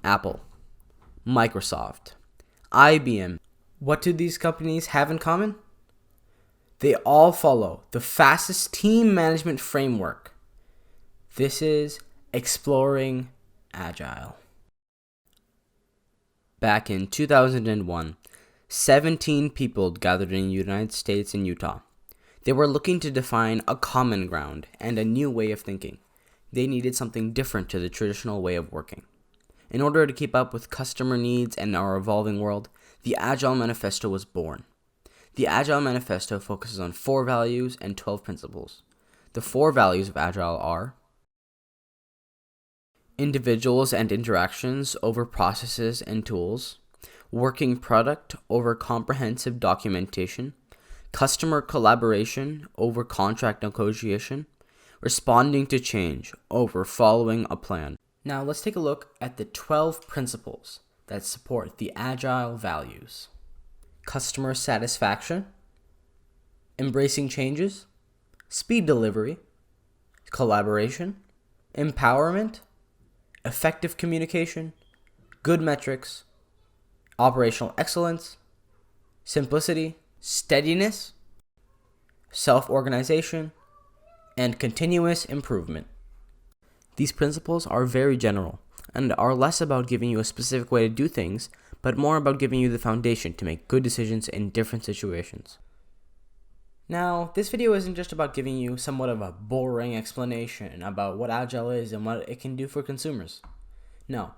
Apple, Microsoft, IBM. What do these companies have in common? They all follow the fastest team management framework. This is exploring Agile. Back in 2001, 17 people gathered in the United States and Utah. They were looking to define a common ground and a new way of thinking. They needed something different to the traditional way of working. In order to keep up with customer needs and our evolving world, the Agile Manifesto was born. The Agile Manifesto focuses on 4 values and 12 principles. The 4 values of Agile are individuals and interactions over processes and tools, working product over comprehensive documentation, customer collaboration over contract negotiation, responding to change over following a plan. Now let's take a look at the 12 principles that support the Agile values. Customer satisfaction, embracing changes, speed delivery, collaboration, empowerment, effective communication, good metrics, operational excellence, simplicity, steadiness, self-organization, and continuous improvement. These principles are very general and are less about giving you a specific way to do things, but more about giving you the foundation to make good decisions in different situations. Now, this video isn't just about giving you somewhat of a boring explanation about what Agile is and what it can do for consumers. No,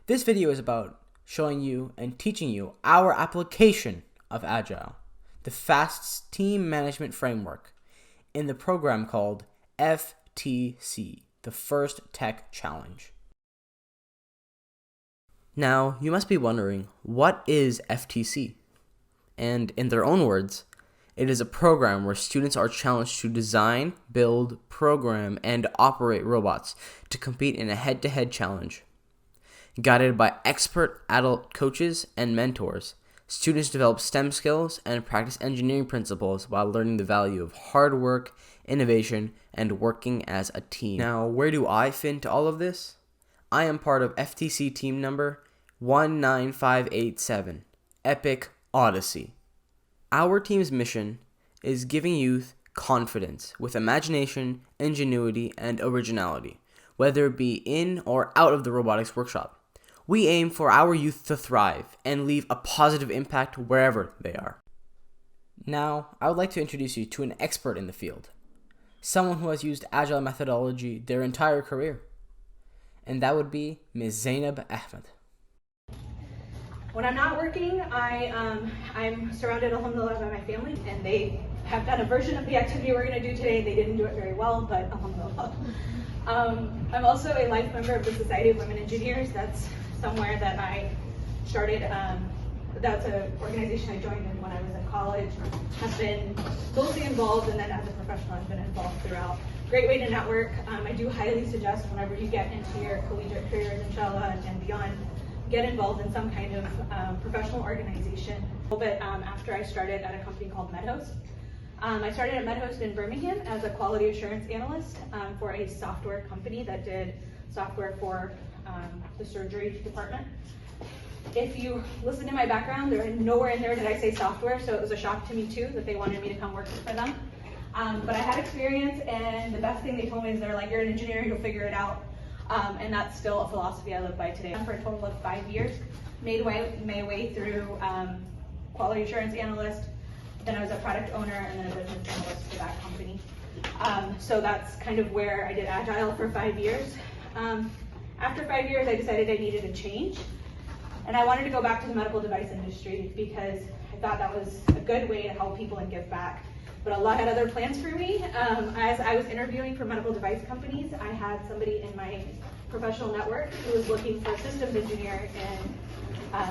this video is about showing you and teaching you our application of Agile, the fast team management framework, in the program called FTC, the First Tech Challenge. Now, you must be wondering, what is FTC? And in their own words, it is a program where students are challenged to design, build, program, and operate robots to compete in a head-to-head challenge. Guided by expert adult coaches and mentors, students develop STEM skills and practice engineering principles while learning the value of hard work, innovation, and working as a team. Now, where do I fit into all of this? I am part of FTC team number 19587, EPIC Odyssey. Our team's mission is giving youth confidence with imagination, ingenuity, and originality, whether it be in or out of the robotics workshop. We aim for our youth to thrive and leave a positive impact wherever they are. Now, I would like to introduce you to an expert in the field, someone who has used Agile methodology their entire career, and that would be Ms. Zainab Ahmed. When I'm not working, I'm surrounded, alhamdulillah, by my family, and they have done a version of the activity we're going to do today. They didn't do it very well, but alhamdulillah. I'm also a life member of the Society of Women Engineers. That's somewhere that I started. That's an organization I joined in when I was in college. Have been mostly involved, and then as a professional, I've been involved throughout. Great way to network. I do highly suggest whenever you get into your collegiate careers, inshallah, and beyond, get involved in some kind of professional organization. A little bit after I started at a company called MedHost. I started at MedHost in Birmingham as a quality assurance analyst for a software company that did software for the surgery department. If you listen to my background, nowhere in there did I say software, so it was a shock to me too that they wanted me to come work for them. But I had experience, and the best thing they told me is they're like, you're an engineer, you'll figure it out. And that's still a philosophy I live by today. For a total of 5 years, made my way through quality assurance analyst, then I was a product owner, and then a business analyst for that company. So that's kind of where I did Agile for 5 years. After 5 years, I decided I needed a change, and I wanted to go back to the medical device industry because I thought that was a good way to help people and give back. But Allah had other plans for me. As I was interviewing for medical device companies, I had somebody in my professional network who was looking for a systems engineer in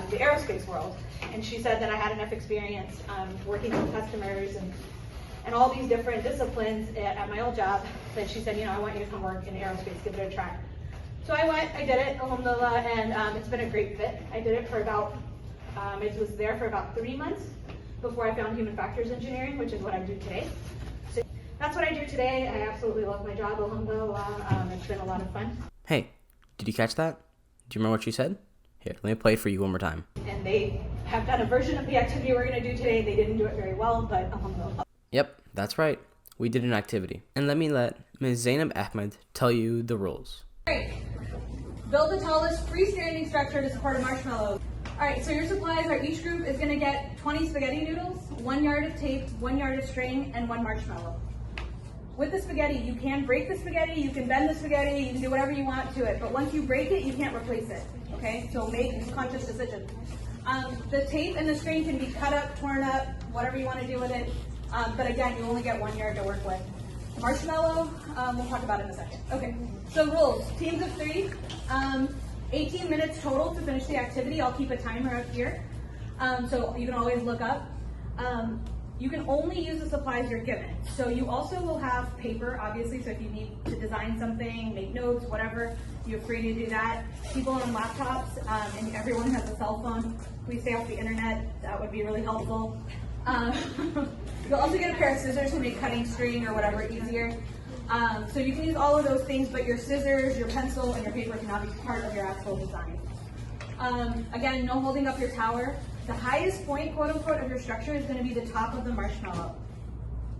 the aerospace world. And she said that I had enough experience working with customers and all these different disciplines at my old job that she said, I want you to come work in aerospace, give it a try. So I went, I did it, alhamdulillah, and it's been a great fit. I did it for about, it was there for about 3 months before I found human factors engineering, which is what I do today. So that's what I do today. I absolutely love my job, alhamdulillah. It's been a lot of fun. Hey, did you catch that? Do you remember what she said? Here, let me play it for you one more time. And they have done a version of the activity we're going to do today. They didn't do it very well, but Yep, that's right. We did an activity. And let Ms. Zainab Ahmed tell you the rules. Great. Build the tallest freestanding structure to support a marshmallow. All right, so your supplies are each group is going to get 20 spaghetti noodles, 1 yard of tape, 1 yard of string, and 1 marshmallow. With the spaghetti, you can break the spaghetti, you can bend the spaghetti, you can do whatever you want to it, but once you break it, you can't replace it, okay? So make a conscious decision. The tape and the string can be cut up, torn up, whatever you want to do with it, but again, you only get 1 yard to work with. Marshmallow, we'll talk about it in a second. Okay, so rules, teams of 3, 18 minutes total to finish the activity. I'll keep a timer up here, so you can always look up. You can only use the supplies you're given. So you also will have paper, obviously, so if you need to design something, make notes, whatever, you're free to do that. People on laptops, and everyone has a cell phone. Please stay off the internet, that would be really helpful. You'll also get a pair of scissors to make cutting string or whatever easier. So you can use all of those things, but your scissors, your pencil, and your paper cannot be part of your actual design. Again, no holding up your tower. The highest point, quote unquote, of your structure is going to be the top of the marshmallow.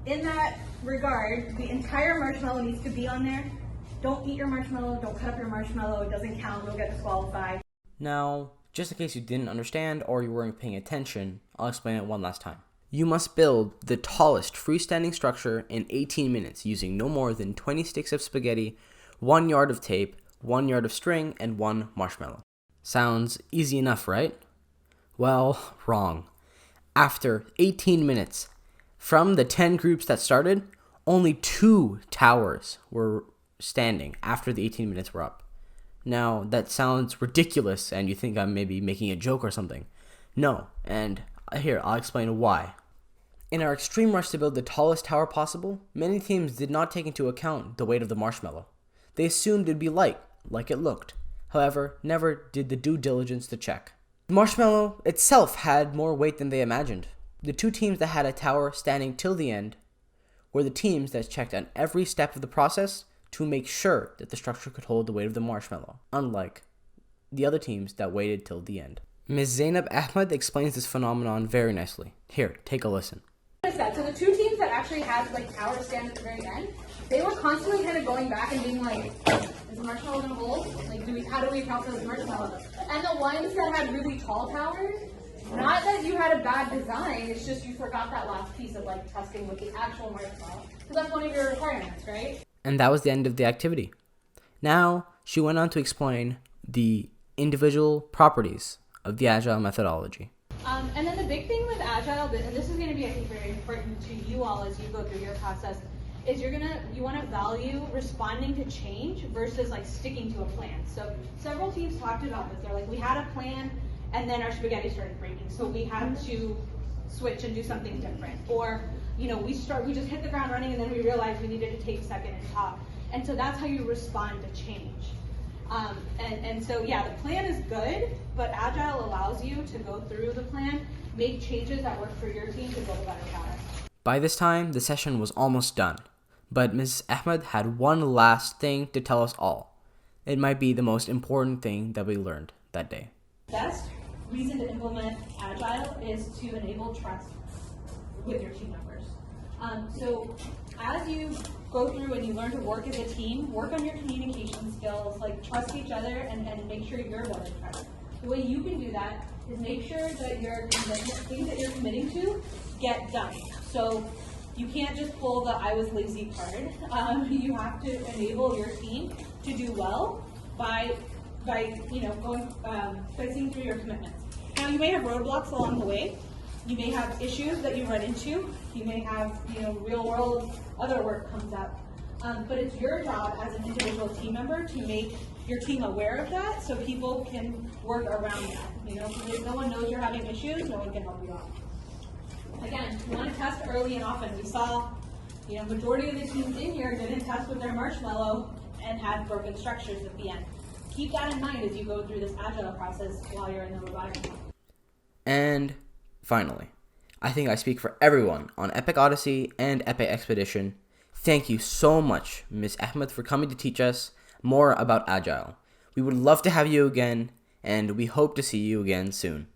In that regard, the entire marshmallow needs to be on there. Don't eat your marshmallow, don't cut up your marshmallow, it doesn't count, you'll get disqualified. Now, just in case you didn't understand or you weren't paying attention, I'll explain it one last time. You must build the tallest freestanding structure in 18 minutes using no more than 20 sticks of spaghetti, 1 yard of tape, 1 yard of string, and 1 marshmallow. Sounds easy enough, right? Well, wrong. After 18 minutes, from the 10 groups that started, only 2 towers were standing after the 18 minutes were up. Now, that sounds ridiculous and you think I'm maybe making a joke or something. No, and here, I'll explain why. In our extreme rush to build the tallest tower possible, many teams did not take into account the weight of the marshmallow. They assumed it'd be light, like it looked. However, never did the due diligence to check. The marshmallow itself had more weight than they imagined. The 2 teams that had a tower standing till the end were the teams that checked on every step of the process to make sure that the structure could hold the weight of the marshmallow, unlike the other teams that waited till the end. Ms. Zainab Ahmed explains this phenomenon very nicely. Here, take a listen. What is that? So the 2 teams that actually had like towers stand at the very end, they were constantly kind of going back and being like, is the marshmallow gonna hold? Like, how do we account for this marshmallow? And the ones that had really tall towers, not that you had a bad design, it's just you forgot that last piece of like testing with the actual marshmallow. Because that's one of your requirements, right? And that was the end of the activity. Now, she went on to explain the individual properties of the Agile methodology. And then the big thing with Agile, and this is going to be, I think, very important to you all as you go through your process, is you want to value responding to change versus like sticking to a plan. So several teams talked about this. They're like, we had a plan and then our spaghetti started breaking, so we had to switch and do something different. Or, we just hit the ground running and then we realized we needed to take second and top. And so that's how you respond to change. So yeah, the plan is good, but Agile allows you to go through the plan, make changes that work for your team to build a better product. By this time, the session was almost done, but Ms. Ahmed had one last thing to tell us all. It might be the most important thing that we learned that day. Best reason to implement Agile is to enable trust with your team members. So as you go through and you learn to work as a team, work on your communication skills, like trust each other and make sure you're well trust. The way you can do that is make sure that your things that you're committing to get done. So you can't just pull the I was lazy card. You have to enable your team to do well by seeing through your commitments. Now you may have roadblocks along the way. You may have issues that you run into. You may have, real world other work comes up. But it's your job as an individual team member to make your team aware of that so people can work around that. If no one knows you're having issues, no one can help you out. Again, you want to test early and often. We saw, majority of the teams in here didn't test with their marshmallow and had broken structures at the end. Keep that in mind as you go through this Agile process while you're in the robotics. And finally, I think I speak for everyone on EPIC Odyssey and EPIC Expedition. Thank you so much, Ms. Ahmed, for coming to teach us more about Agile. We would love to have you again, and we hope to see you again soon.